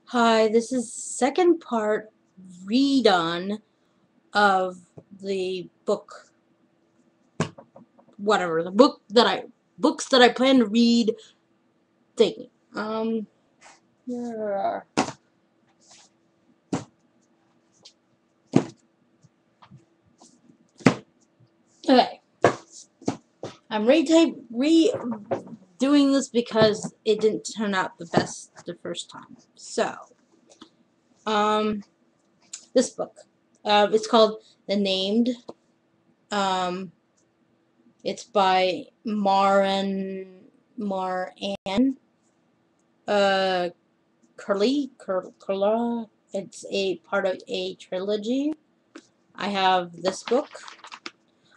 Hi, this is second part redone of the book, whatever, the books that I plan to read thing. Yeah. Okay, I'm redoing this because it didn't turn out the best the first time. So, um, this book, it's called The Named. Um, it's by Maran uh Curla. It's a part of a trilogy. I have this book.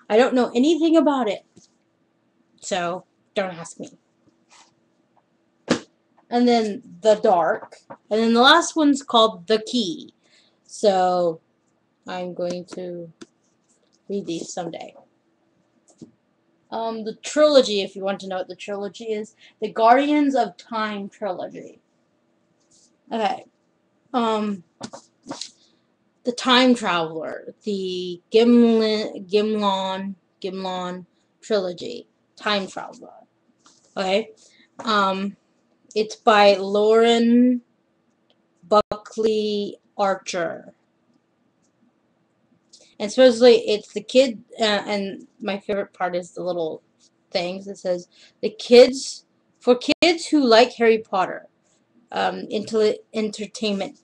I don't know anything about it, so don't ask me. And then The Dark. And then the last one's called The Key. So I'm going to read these someday. The trilogy, if you want to know what the trilogy is, the Guardians of Time trilogy. Okay. Um, the Time Traveler, the Gimlon trilogy, Time Traveler. Okay, it's by Lauren Buckley Archer, and supposedly it's the kid. And my favorite part is the little things that says the kids for kids who like Harry Potter. Entertainment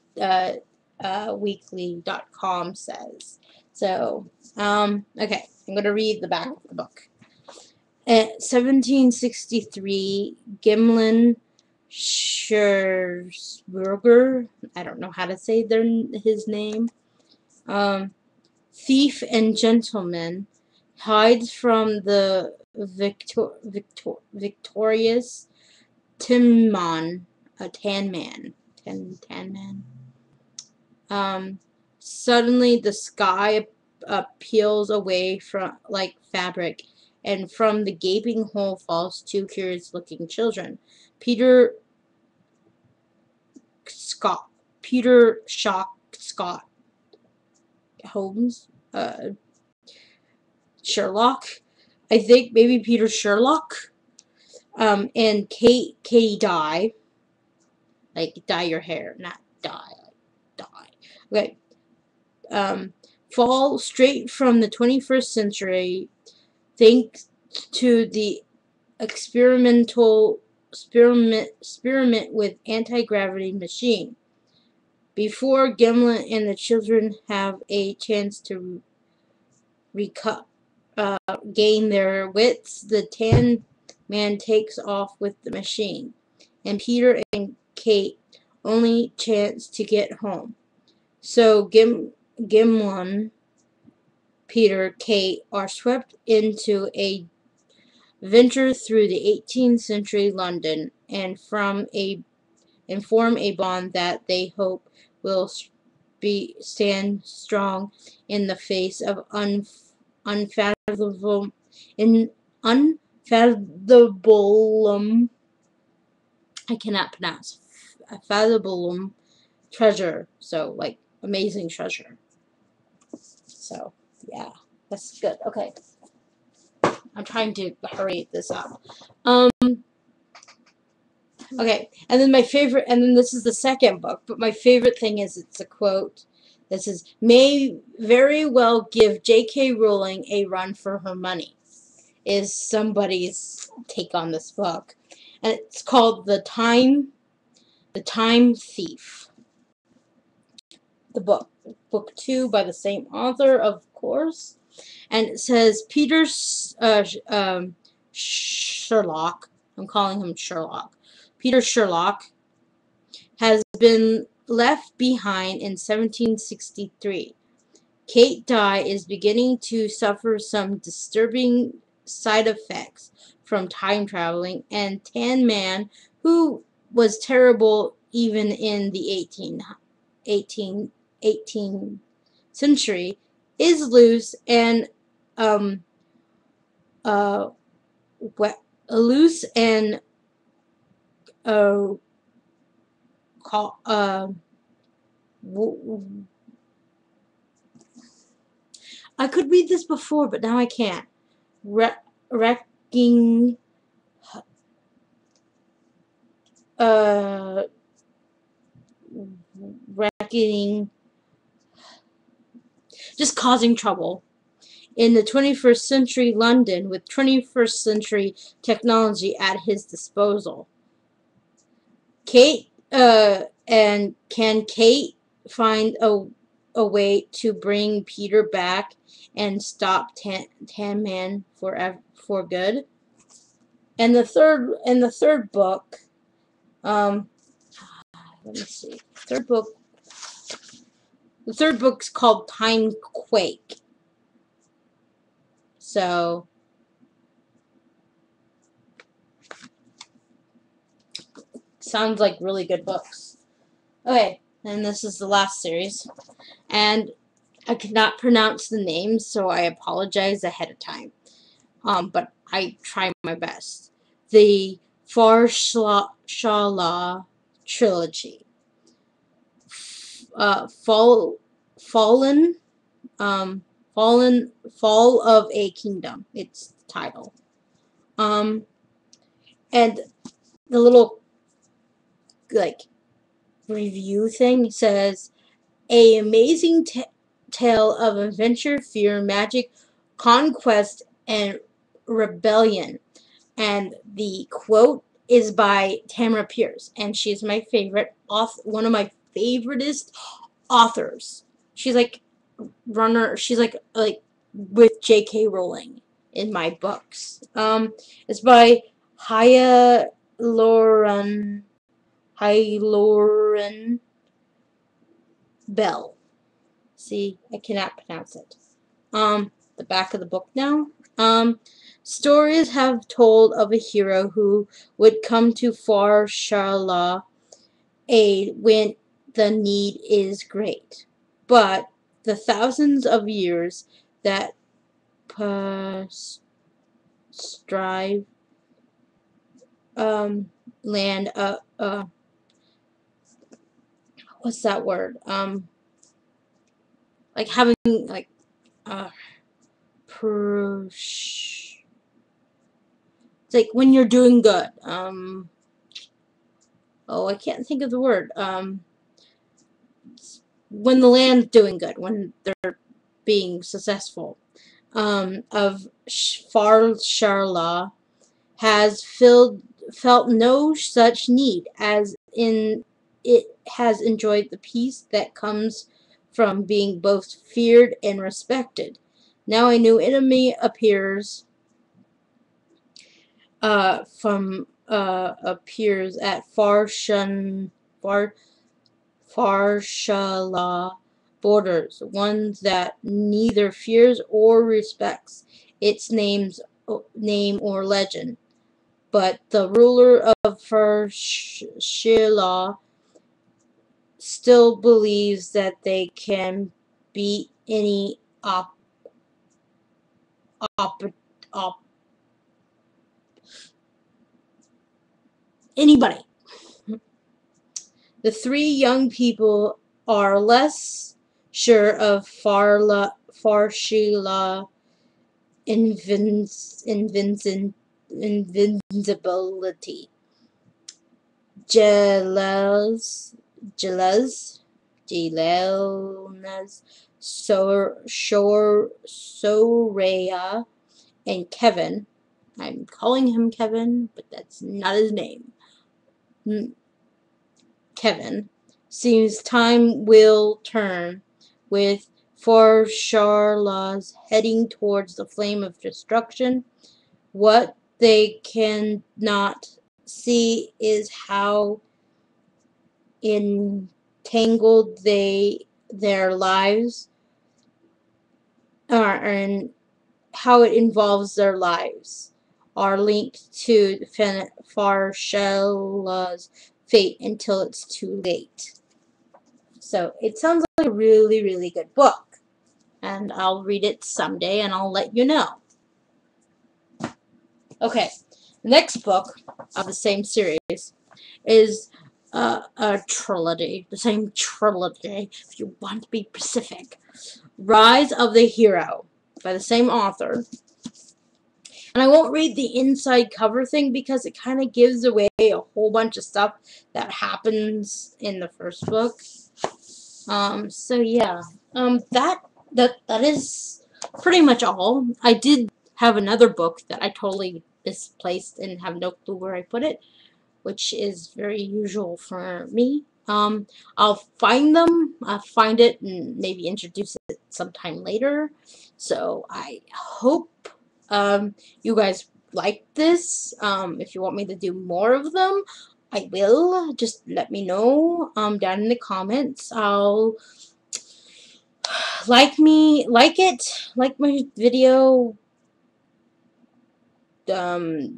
weekly.com says. So, okay, I'm going to read the back of the book. 1763, Gimlin Scherzberger, I don't know how to say his name, thief and gentleman, hides from the victorious Tinman, a tan man. Tan man. Suddenly the sky peels away from like fabric, and from the gaping hole falls two curious-looking children. Peter Scott, Peter Shock Scott Holmes, Sherlock. I think maybe Peter Sherlock. And Katie Dye, like dye your hair, not die, like die. Okay. Um, fall straight from the 21st century thanks to the experimental experiment with anti-gravity machine. Before Gimlet and the children have a chance to gain their wits, the Tan Man takes off with the machine, and Peter and Kate only chance to get home. So Gimlin, Peter, Kate are swept into a venture through the 18th century London and form a bond that they hope will stand strong in the face of unfathomable in unfathomable I cannot pronounce fathomable treasure. So like amazing treasure. So yeah, that's good. Okay. I'm trying to hurry this up. Um, okay, and then my favorite, and then this is the second book, but my favorite thing is it's a quote that says, "May very well give J.K. Rowling a run for her money," is somebody's take on this book, and it's called The Time Thief. The book 2 by the same author, of course. And it says Peter Sherlock, I'm calling him Sherlock, Peter Sherlock has been left behind in 1763. Kate Dye is beginning to suffer some disturbing side effects from time traveling, and Tan Man, who was terrible even in the 18th century, is loose and um, uh, loose and uh, call I could read this before, but now I can't. Wrecking, uh, wrecking, just causing trouble. In the 21st century London, with 21st century technology at his disposal. Kate, and can Kate find a way to bring Peter back and stop Tan Man for good? And the third book, let me see. The third book's called Time Quake. So sounds like really good books. Okay, and this is the last series. And I could not pronounce the names, so I apologize ahead of time. But I try my best. The Farshala trilogy. Fallen, Fall of a Kingdom. It's the title. And the little like review thing says, a amazing tale of adventure, fear, magic, conquest, and rebellion. And the quote is by Tamara Pierce, and she's my favorite author, one of my favoriteest authors. She's like she's like with J.K. Rowling in my books. It's by Lauren Bell. See, I cannot pronounce it. The back of the book now. Stories have told of a hero who would come to Farshala aid when the need is great. But the thousands of years that strive land what's that word? Like having like it's like when you're doing good. Oh, I can't think of the word. When the land's doing good, when they're being successful. Of Farshala has felt no such need, as in it has enjoyed the peace that comes from being both feared and respected. Now a new enemy appears appears at Farshala borders, one that neither fears or respects its name or legend. But the ruler of Farshala still believes that they can beat any anybody. The three young people are less sure of Farshala invincibility. Jelelnas, Soraya, and Kevin. I'm calling him Kevin, but that's not his name. Kevin. Seems time will turn, with Farshala's heading towards the flame of destruction. What they cannot see is how entangled their lives are, and how it involves their lives are linked to Farshala's fate until it's too late. So it sounds like a really, really good book, and I'll read it someday and I'll let you know. Okay, the next book of the same series is a trilogy, the same trilogy, if you want to be specific. Rise of the Hero by the same author. And I won't read the inside cover thing because it kind of gives away a whole bunch of stuff that happens in the first book. So yeah, that is pretty much all. I did have another book that I totally misplaced and have no clue where I put it, which is very usual for me. I'll find them, find it, and maybe introduce it sometime later. So I hope you guys like this. If you want me to do more of them, I will. Just let me know down in the comments. I'll like my video.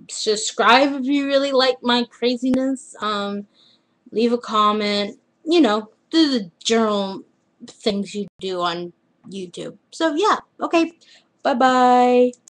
Subscribe if you really like my craziness. Leave a comment. You know, do the general things you do on YouTube. So yeah, okay. Bye bye.